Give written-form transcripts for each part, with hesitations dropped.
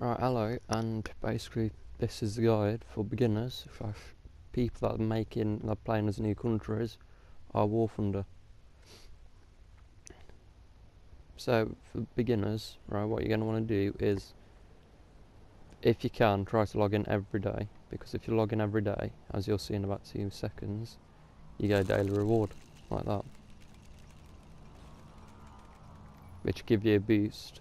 Right, hello, and basically this is the guide for beginners slash people that are playing as new countries are War Thunder. So for beginners, right, what you're going to want to do is, if you can, try to log in every day, because if you log in every day, as you'll see in about 2 seconds, you get a daily reward like that, which give you a boost.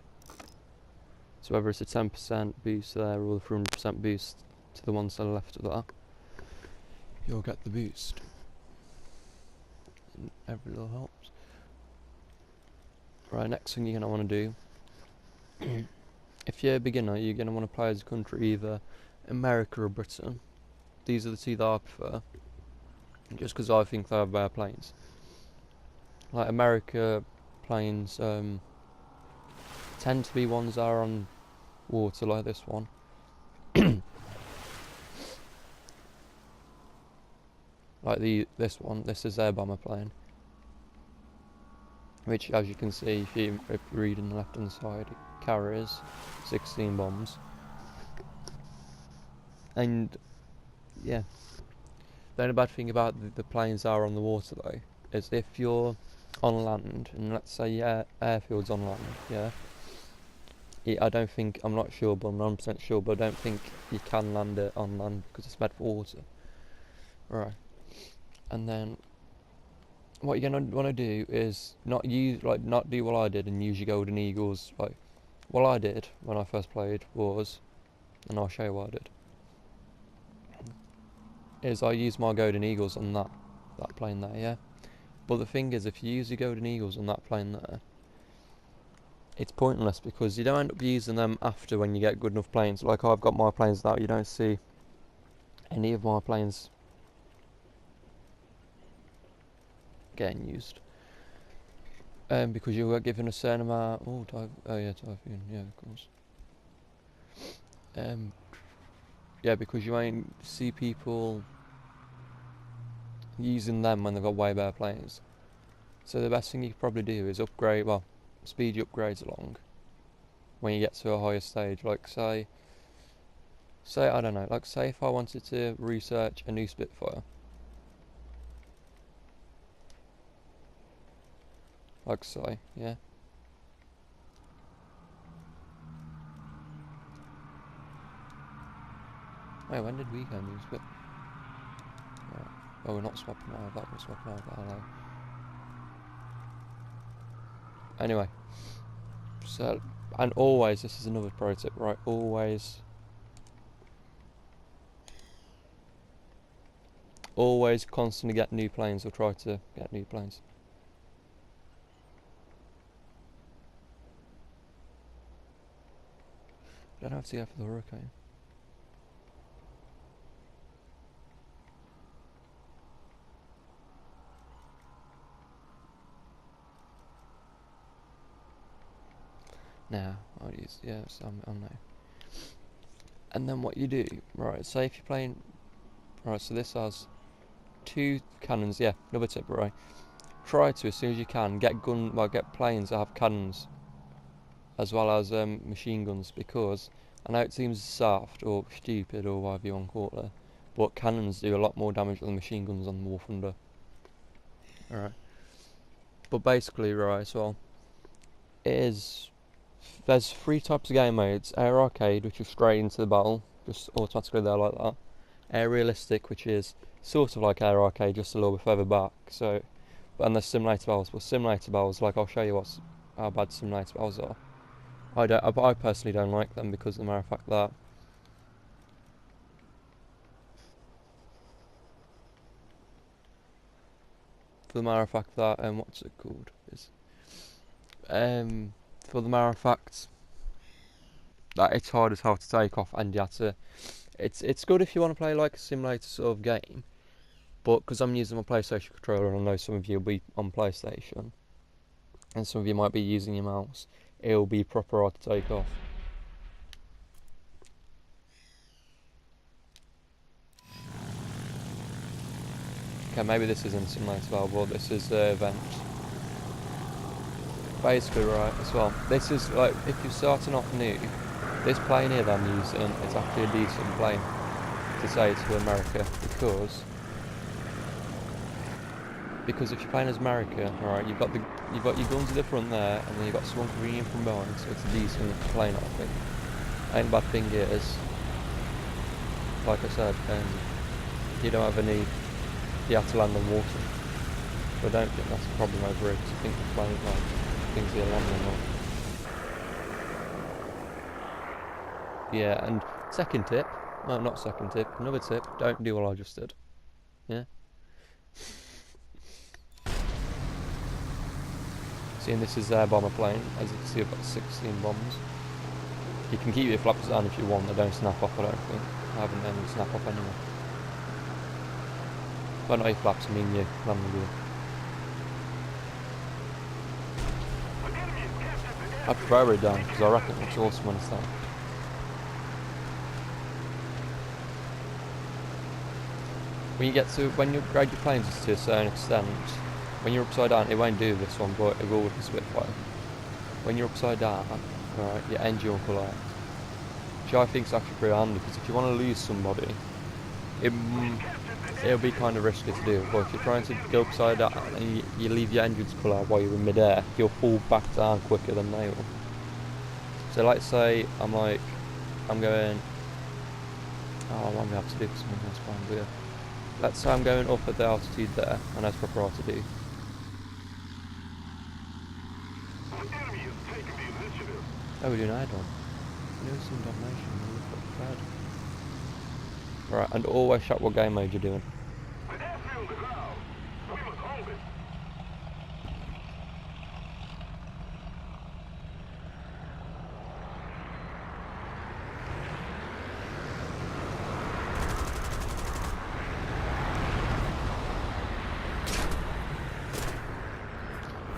So whether it's a 10% boost there or the 300% boost to the ones that are left of that, you'll get the boost. And every little helps. Right, next thing you're going to want to do, if you're a beginner, you're going to want to play as a country either America or Britain. These are the two that I prefer, just because I think they have better planes. Like America planes tend to be ones that are on water, like this one. Like this is their bomber plane, which, as you can see, if you read on the left hand side, it carries 16 bombs. And yeah, the only bad thing about the planes that are on the water though is if you're on land, and let's say your airfield's on land, yeah, I'm not sure, but I'm 9% sure, but I don't think you can land it on land because it's meant for water. Right, and then what you're gonna want to do is not do what I did and use your golden eagles. Like what I did when I first played was, and I'll show you what I did, is I used my golden eagles on that plane there, yeah. But the thing is, if you use your golden eagles on that plane there, it's pointless because you don't end up using them after when you get good enough planes. Like I've got my planes now, you don't see any of my planes getting used. Because you were given a certain amount. Typhoon, yeah, of course. Yeah, because you won't see people using them when they've got way better planes. So the best thing you could probably do is speed your upgrades along when you get to a higher stage. Like say I don't know, like say if I wanted to research a new Spitfire, like say, yeah. Wait, when did we go new Spit? Right. Oh, we're not swapping out of that, we're swapping out of that, hello. Anyway, so, and always, this is another pro tip, right, always constantly get new planes, or try to get new planes. I don't have to go for the Hurricane. Now, I'll use, yes, I know. And then what you do, right, say if you're playing, right, so this has 2 cannons, yeah, another tip, right, try to, as soon as you can, get planes that have cannons, as well as machine guns, because I know it seems soft, or stupid, or whatever you want to call it, but cannons do a lot more damage than machine guns on War Thunder. Alright. But basically, right, so, there's 3 types of game modes: Air Arcade, which is straight into the battle, just automatically there like that; Air Realistic, which is sort of like Air Arcade, just a little bit further back. So, and there's Simulator Battles. But Simulator Battles, like I'll show you how bad Simulator Battles are. I personally don't like them because of the matter of fact that what's it called is for the matter of fact that it's hard as hell to take off, and you have to. It's good if you want to play like a simulator sort of game, but because I'm using my PlayStation controller, and I know some of you will be on PlayStation, and some of you might be using your mouse, it'll be proper hard to take off. Okay, maybe this isn't simulator as well, but this is event. Basically, right, as well. This is like if you're starting off new, This plane here that I'm using, it's actually a decent plane to say to America, because if you're playing as America, alright, you've got your guns at the front there, and then you've got someone coming in from behind, so it's a decent plane, I think. Only bad thing is, like I said, you don't have any, you have to land on water. But I don't think that's a problem over here, because I think the plane, like, things are landing on. Yeah, and second tip, well, not second tip, another tip, don't do what I just did. Yeah? Seeing this is their bomber plane, as you can see I've got 16 bombs. You can keep your flaps down if you want, they don't snap off, I don't think. I haven't had them snap off anyway. Well, not your flaps, I mean your landing gear. I prefer it down, because I reckon it's awesome when it's down. When you upgrade your planes to a certain extent, when you're upside down, it won't do this one, but it will with the Spitfire. When you're upside down, right, your engine will pull out. Which I think is actually pretty handy, because if you want to lose somebody, it'll be kind of risky to do. But if you're trying to go upside down and you leave your engines pull out while you're in midair, you'll fall back down quicker than they will. So let's say I'm going, I won't be able to do something else fine, but yeah. Let's say I'm going up at the altitude there, and that's proper to do. Oh, we're doing add-on. Doing some domination, bad. Right, and always check what game mode you're doing.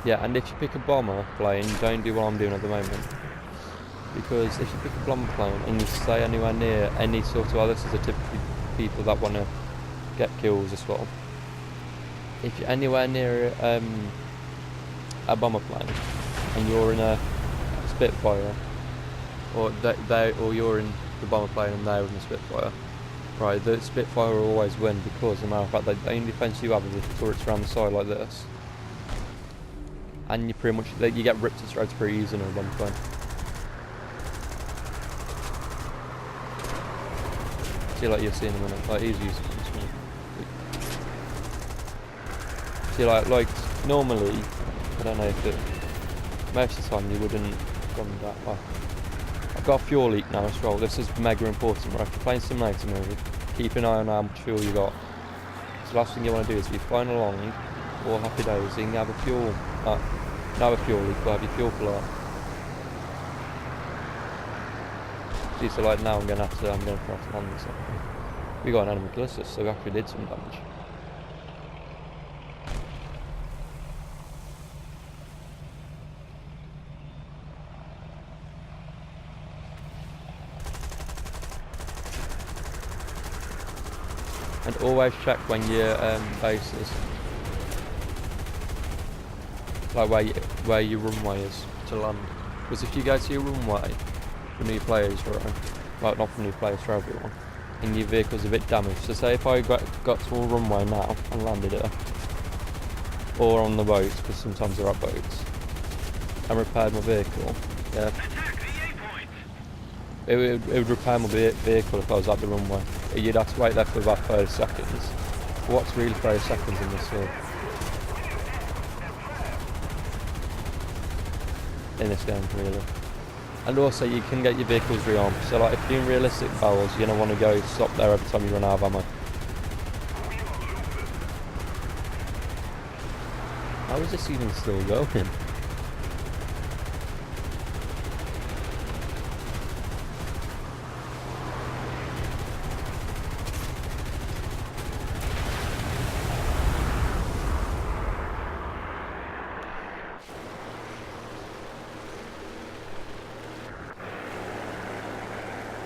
Yeah, and if you pick a bomber plane, don't do what I'm doing at the moment. Because if you pick a bomber plane and you stay anywhere near any sort of, this is a typically people that want to get kills as well. If you're anywhere near a bomber plane and you're in a Spitfire, or you're in the bomber plane and they're in the Spitfire, right? The Spitfire will always win, because as a matter of fact, the only defense you have is if the turret's around the side like this. And you pretty much, you get ripped to shreds pretty easy in a bomber plane. See, like you'll see in a minute, like easy use. See, like normally, I don't know if it, most of the time you wouldn't gone that far. I've got a fuel leak now as well. This is mega important, right? If you're playing simulator mode, keep an eye on how much fuel you got. So the last thing you want to do is, if you're flying along, or happy days, you can have a fuel, not a fuel leak, but have your fuel pull out. See, so like now I'm going to have to land this. We got an enemy ballistic, so we actually did some damage. And always check when your base is, like where your runway is to land. Because if you go to your runway for new players, right? Well, not for new players, for everyone, and your vehicle's a bit damaged. So say if I got to a runway now and landed it, or on the boats, because sometimes there are boats, and repaired my vehicle, yeah, it would repair my vehicle if I was at the runway. You'd have to wait there for about 30 seconds. What's really 30 seconds in this game, really? And also, you can get your vehicles rearmed. So, like, if you're doing realistic battles, you're gonna want to go stop there every time you run out of ammo. How is this even still going?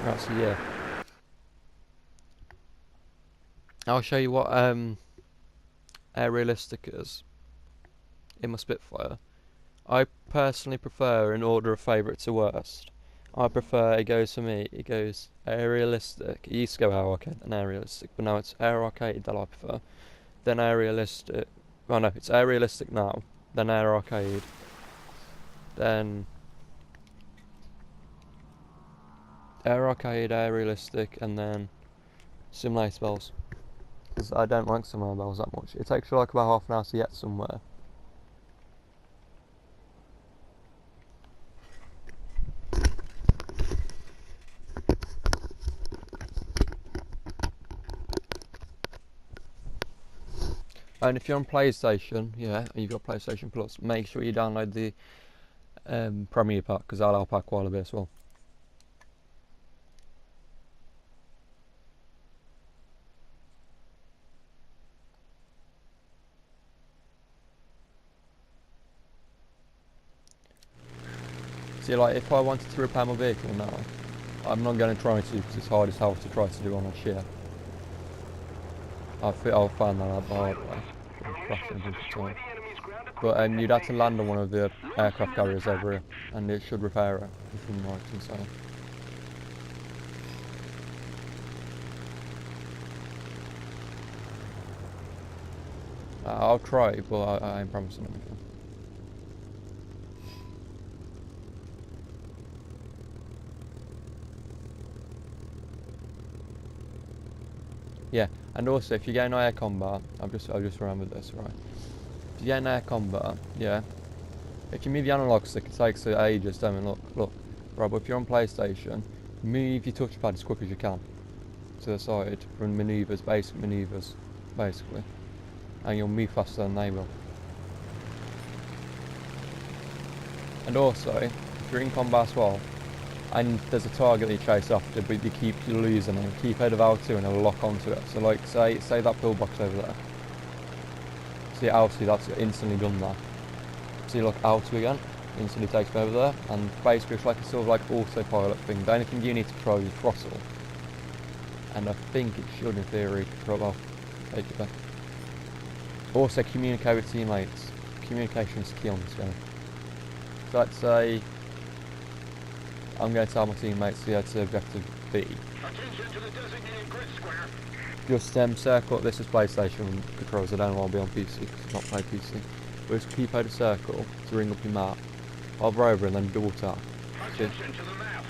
Right, so yeah, I'll show you what air realistic is in my Spitfire. I personally prefer in order of favourite to worst. I prefer, it goes for me, it goes aerialistic. It used to go air arcade and aerialistic, but now it's air arcade that I prefer. Then aerialistic. Oh no, it's aerialistic now, then air arcade, then air arcade, aerialistic, and then simulator bells. Because I don't like simulator bells that much. It takes you like about half an hour to get somewhere. And if you're on PlayStation, yeah, and you've got PlayStation Plus, make sure you download the Premier Pack, because that'll help out quite a bit as well. See, like, if I wanted to repair my vehicle now, I'm not going to try to, it's as hard as hell to try to do on a shear. I'll find that out the hard way. But you'd have to land on one of the aircraft carriers over here, and it should repair it, if I'm right in saying. I'll try, but I ain't promising anything. Yeah, and also if you get in air combat, I've just remembered this, right? If you get in air combat, yeah, if you move your analog stick, it takes ages, don't it? Look, right, but if you're on PlayStation, move your touchpad as quick as you can to the side for manoeuvres, basic manoeuvres, basically, and you'll move faster than they will. And also, if you're in combat as well, and there's a target that you chase after, but you keep losing it, keep out of L2 and it'll lock onto it. So like, say that pillbox over there. See L2, that's instantly done that. So you look L2 again, instantly takes me over there, and basically it's like a sort of like autopilot thing. The only thing you need to control is throttle. And I think it should, in theory, control off, take it back. Also communicate with teammates. Communication is key on this game. So let's say I'm going to tell my teammates to go to objective B. Attention to the designated grid square. Just circle. This is PlayStation controls. I don't want to be on PC because I've not played PC. But just keep out a circle to ring up your map. Hover over and then double tap. Attention to the map.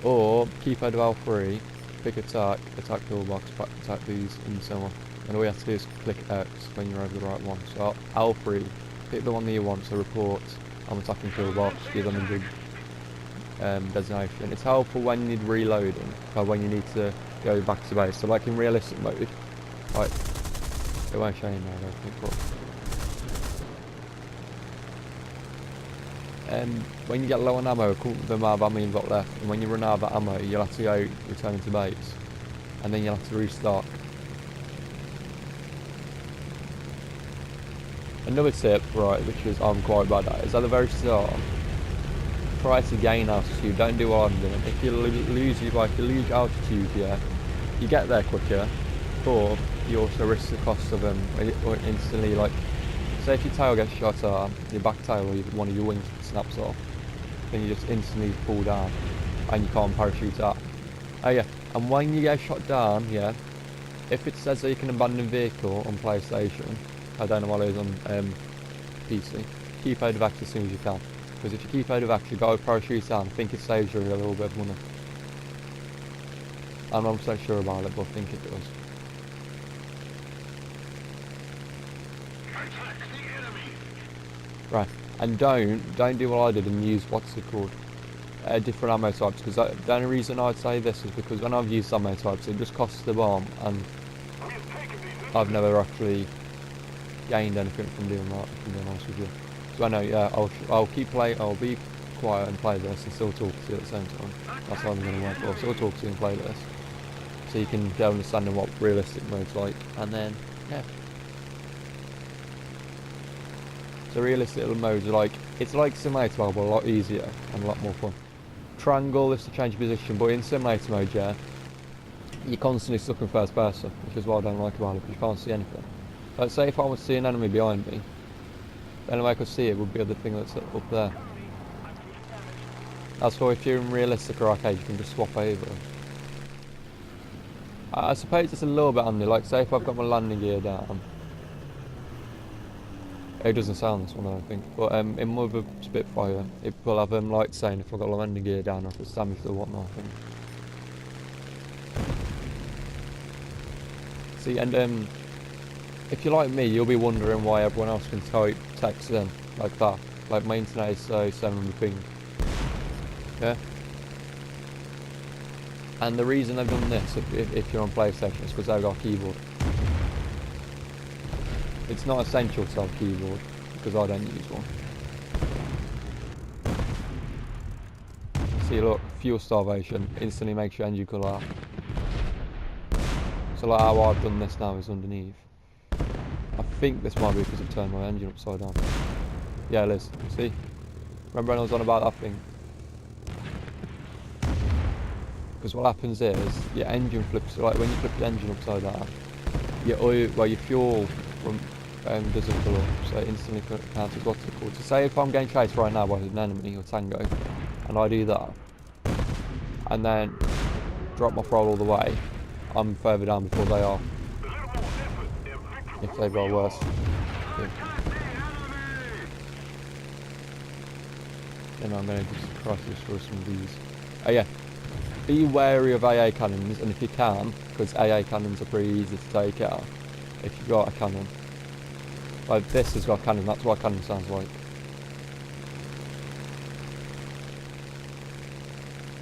Or keep out of L3, pick attack toolbox, attack these, and so on. And all you have to do is click X when you're over the right one. So L3, pick the one that you want. So report. I'm attacking toolbox, give them a good designation. It's helpful when you need reloading, or when you need to go back to base. So like in realistic mode, like, it won't show you now, I don't think, but when you get low on ammo, the amount of ammo you've got left, and when you run out of ammo, you'll have to go return to base, and then you'll have to restock. Another tip, right, which is I'm quite bad at, is at the very start, try to gain altitude. Don't do what I'm doing. If you lose altitude, yeah, you get there quicker, but you also risk the cost of or instantly, like, say if your tail gets shot at, your back tail or one of your wings snaps off, then you just instantly fall down, and you can't parachute out. Oh yeah, and when you get shot down, yeah, if it says that you can abandon vehicle on PlayStation, I don't know what it is on PC, keep out of action as soon as you can. Because if you keep out of action, you've got to parachute down. I think it saves you a little bit of money. I'm not so sure about it, but I think it does. Attack the enemy. Right, and don't do what I did and use, what's it called, different ammo types. Because the only reason I'd say this is because when I've used ammo types, it just costs the bomb, and I've never actually gained anything from doing that, if I'm being honest with you. So I know, yeah, I'll be quiet and play this and still talk to you at the same time. That's how I'm going to work. I'll still talk to you and play this, so you can get understanding what realistic mode's like, and then, yeah. So realistic little modes are like, it's like simulator mode, but a lot easier and a lot more fun. Triangle is to change your position, but in simulator mode, yeah, you're constantly stuck in first person, which is what I don't like about it, because you can't see anything. Like, say if I was to see an enemy behind me, the only way I could see it would be the thing that's up there. That's why if you're in realistic or arcade, you can just swap over. I suppose it's a little bit handy. Like, say if I've got my landing gear down. It doesn't sound this one, I don't think. But in Mother Spitfire, it will have lights saying if I've got the landing gear down or if it's damaged or whatnot, I think. See, and if you're like me, you'll be wondering why everyone else can type text in like that. Like my internet is so 700 ping. Yeah. And the reason they've done this, if you're on PlayStation, is because they've got a keyboard. It's not essential to have a keyboard, because I don't use one. See, look, fuel starvation instantly makes your engine colour out. So like how I've done this now is underneath. I think this might be because I've turned my engine upside down. Yeah, it is. See? Remember when I was on about that thing? Because what happens is, your engine flips, like when you flip your engine upside down, your oil, well, your fuel from doesn't fill up, so it instantly counts as what's it called. So say if I'm getting chased right now by an enemy or tango, and I do that, and then drop my throttle all the way, I'm further down before they are. If they've got worse. Yeah. And I'm going to just try to destroy some of these. Oh yeah, be wary of AA cannons, and if you can, because AA cannons are pretty easy to take out, if you've got a cannon. Like this has got a cannon, that's what a cannon sounds like.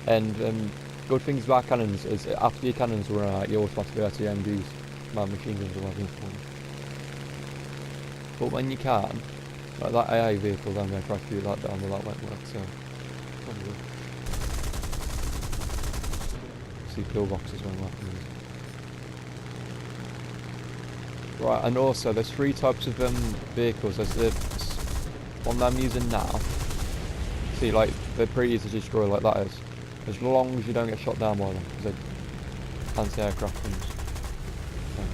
And good things about cannons is after your cannons run out, you automatically have to MGs, machine guns or whatever. But when you can, like that AA vehicle, then I'm going to try to shoot that down, but that won't work, so probably. See pillboxes won't work. Right, and also there's 3 types of vehicles. There's the one that I'm using now. See, like, they're pretty easy to destroy like that is. As long as you don't get shot down by them, because they're anti-aircraft guns.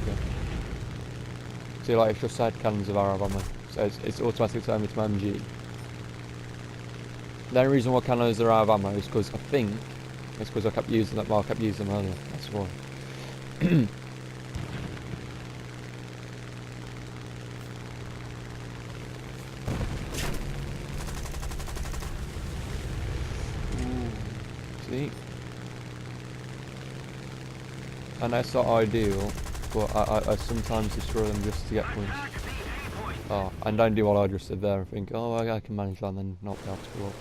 Okay. See, like, it's just side cannons of Arab ammo. So it's automatically turning me to my MG. The only reason why cannons are out of ammo is because I think it's because I kept using that, I kept using them earlier. That's why. See? I know it's not ideal, but I sometimes destroy them just to get points. Oh, and don't do what I just did there and think, oh, I can manage that and then not be able to go up.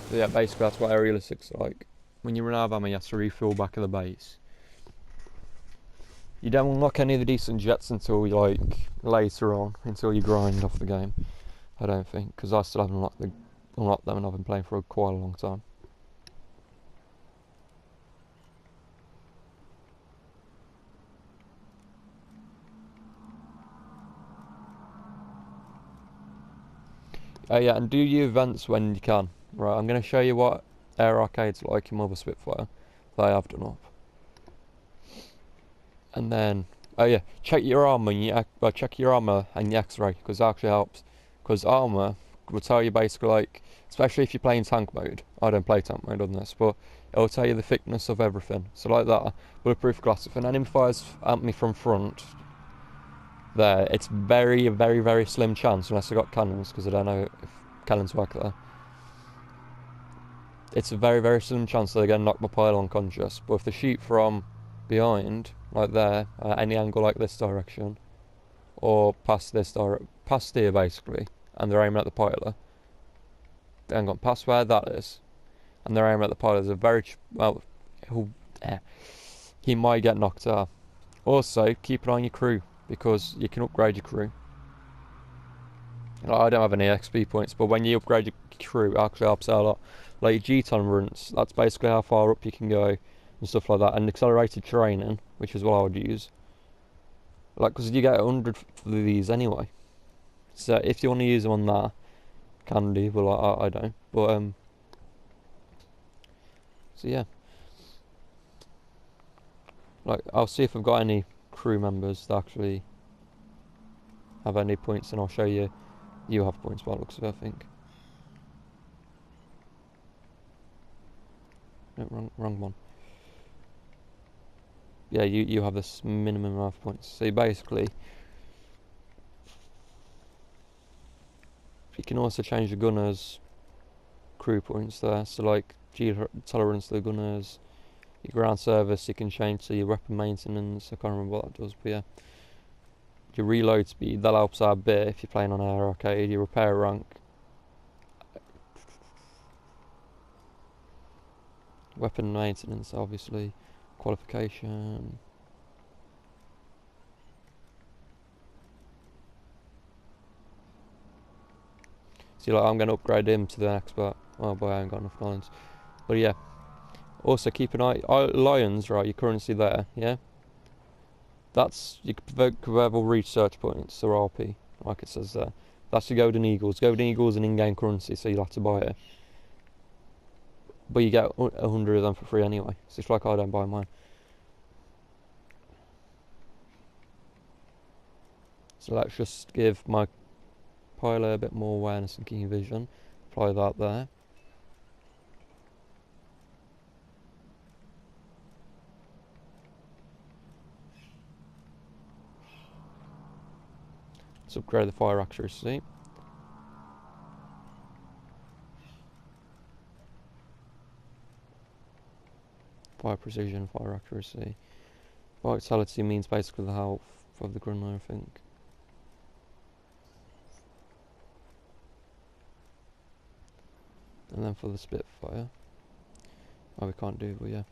So yeah, basically that's what aerialistic's like. When you run out of ammo, you have to refill back at the base. You don't unlock any of the decent jets until like later on, until you grind off the game. I don't think, because I still haven't unlocked them and I've been playing for quite a long time. Yeah, and do your events when you can. Right, I'm going to show you what Air Arcade's like in Mother Spitfire that I have done up. And then, oh yeah, check your armour and your X-ray, because that actually helps. Because armour will tell you basically, like, especially if you're playing tank mode. I don't play tank mode on this, but it'll tell you the thickness of everything. So like that, bulletproof glass. If an enemy fires at me from front, there, it's very, very, very slim chance, unless I got cannons, because I don't know if cannons work there. It's a very, very slim chance that they're going to knock my pilot unconscious. But if they shoot from behind, like there, any angle like this direction, or past here basically, and they're aiming at the pilot, hang on, past where that is, and they're aiming at the pilot, there's a very, well, he might get knocked out. Also, keep an eye on your crew, because you can upgrade your crew. I don't have any XP points, but when you upgrade your crew, it actually helps out a lot. Like your GTON runs, that's basically how far up you can go and stuff like that. And accelerated training, which is what I would use. Like, because you get 100 for these anyway. So if you want to use them on that, can do. Well, I don't. But so yeah. Like, I'll see if I've got any crew members that actually have any points, and I'll show you. You have points by the looks of it, I think. No, wrong one. Yeah, you have this minimum amount of points. So basically, you can also change the gunners' crew points there. So like G tolerance to the gunners, your ground service you can change to your weapon maintenance. I can't remember what that does, but yeah. Your reload speed, that helps out a bit if you're playing on Air Arcade. Your repair rank, weapon maintenance, obviously, qualification. See, like I'm going to upgrade him to the expert. Oh boy, I ain't got enough lines. But yeah. Also keep an eye. Lions, right? Your currency there, yeah. That's your convertible research points, or RP, like it says there. That's your Golden Eagles. Golden Eagles an in-game currency, so you'll have to buy it. But you get 100 of them for free anyway. So it's like I don't buy mine. So let's just give my pilot a bit more awareness and keen vision. Apply that there. Let's upgrade the fire accuracy. Fire precision, fire accuracy. Vitality means basically the health of the gunner, I think. And then for the Spitfire, oh, we can't do, but yeah.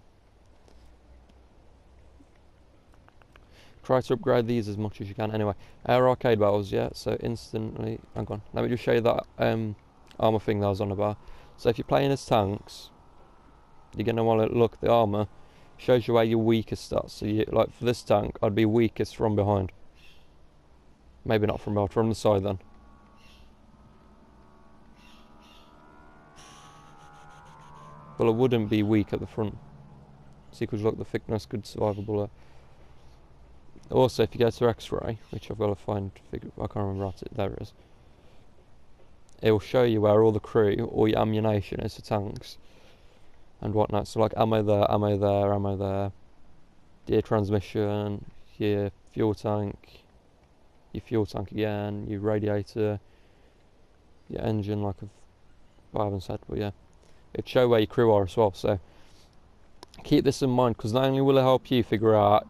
Try to upgrade these as much as you can. Anyway, Air Arcade battles, yeah. So instantly, hang on. Let me just show you that armor thing that I was on about. So if you're playing as tanks, you're gonna want to look. The armor shows you where your weakest at. So you, like for this tank, I'd be weakest from behind. Maybe not from behind, from the side then. Well, it wouldn't be weak at the front. So you could look the thickness, good survival bullet. Also, if you go to X-ray, which I've got to find, I can't remember how there it is. It will show you where all the crew, all your ammunition is for tanks and whatnot. So like ammo there, ammo there, ammo there. Your transmission, your fuel tank again, your radiator, your engine, like I haven't said, but yeah. It'll show where your crew are as well, so keep this in mind, because not only will it help you figure out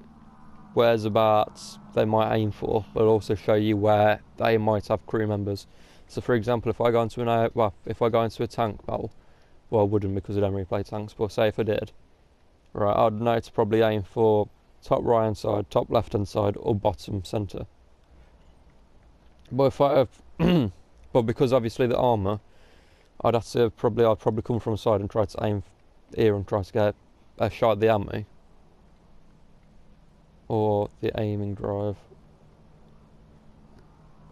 whereabouts they might aim for, but also show you where they might have crew members. So for example, if I go into a tank battle, well I wouldn't because I don't really play tanks, but say if I did, right, I'd know to probably aim for top right hand side, top left hand side, or bottom centre. But if I have but because obviously the armour, I'd probably come from the side and try to aim here and try to get a shot at the ammo. Or the aiming drive.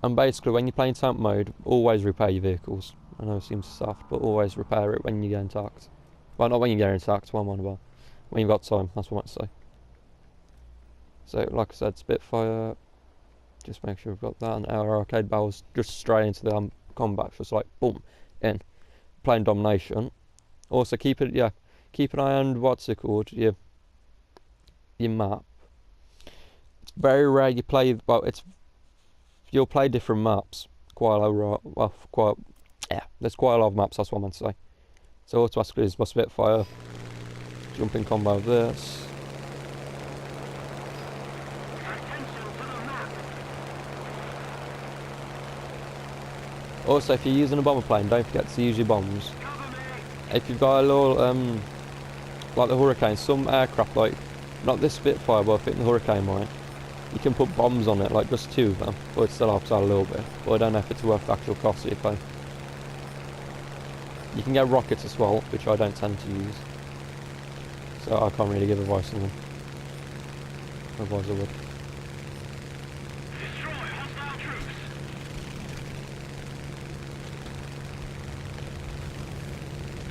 And basically when you're playing tank mode, always repair your vehicles. I know it seems soft, but always repair it when you get attacked. Well, not when you get attacked, what I'm on about. When you've got time, that's what I say. So like I said, Spitfire, just make sure we've got that, and our arcade battles just straight into the combat, just like boom, in. Playing domination. Also keep an eye on what's it called, your map. It's very rare you play, you'll play different maps quite a lot. There's quite a lot of maps, that's what I meant to say. So automatically is my Spitfire. Jump in combo with this. Also, if you're using a bomber plane, don't forget to use your bombs. If you've got a little, like the Hurricane, some aircraft, like, not this Spitfire, but I think the Hurricane might, you can put bombs on it, like just 2 of them, but it still helps out a little bit. But I don't know if it's worth the actual cost that you pay. You can get rockets as well, which I don't tend to use. So I can't really give advice on them. Otherwise I would. Destroy hostile troops.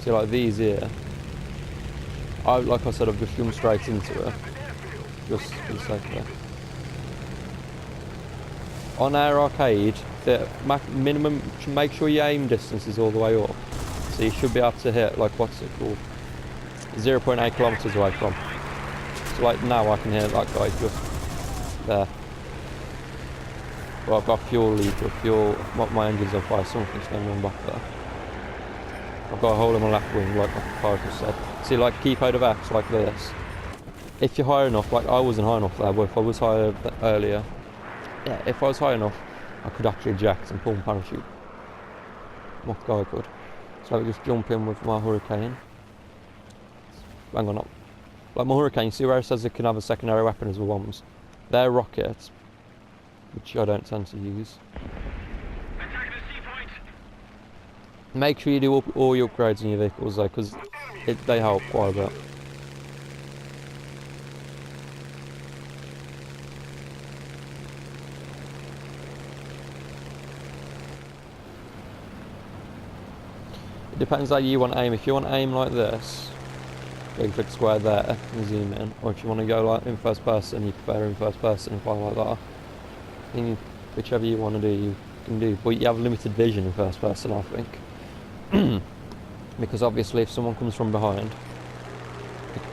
See, like these here, like I said, I've just jumped straight into it, just for the sake of it. on our arcade, the minimum, make sure your aim distance is all the way up. So you should be able to hit, like, what's it called? 0.8 kilometers away from. So like now I can hear that guy just there. Well, I've got fuel leak or fuel, my engine's on fire, something's going on back there. I've got a hole in my left wing, like my pilot just said. See, like, keep out of X, like this. If you're high enough, like I wasn't high enough there, but if I was higher earlier, yeah, if I was high enough, I could actually eject and pull my parachute. What guy could. So I just jump in with my Hurricane. Hang on up. Like my Hurricane, you see where it says it can have a secondary weapon as well bombs? They're rockets, which I don't tend to use. Make sure you do all your upgrades in your vehicles though, because they help quite a bit. It depends how you want aim. If you want aim like this, you can click square there and zoom in, or if you want to go like in first person, you prefer in first person and fly like that. I think whichever you want to do, you can do, but you have limited vision in first person, I think. Because obviously if someone comes from behind,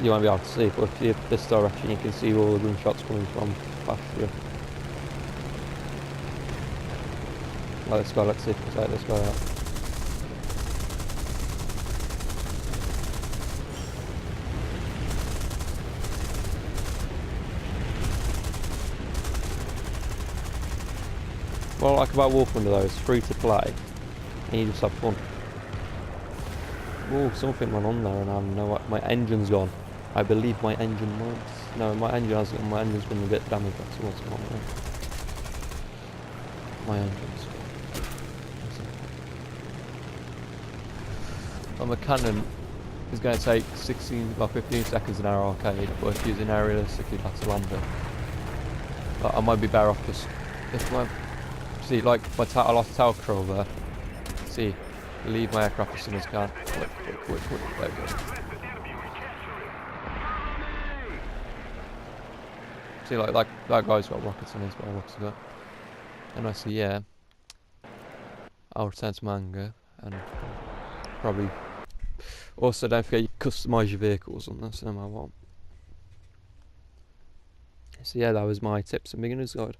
you won't be able to see, but if you're this direction you can see all the gunshots coming from past you. Like this guy, let's see if we can take this guy out. What I like about Wolf Window though, it's free to play, and you just have fun. Oh, something went on there and I don't know what, my engine's gone. I believe my engine might. No, my engine hasn't, my engine's been a bit damaged, that's what's wrong with it. My engine's gone. On the Cannon, it's going to take 15 seconds in our arcade, but if using aerialistic you'd have to land it. But I might be better off just, if my, see like I lost tower control there. See, leave my aircraft as soon as I can. Quick, there we go. See, like that guy's got rockets on his by the looks of it. And I see, yeah, I'll return to my hangar and probably also don't forget you customise your vehicles on this no matter what. So yeah, that was my tips and beginners guide.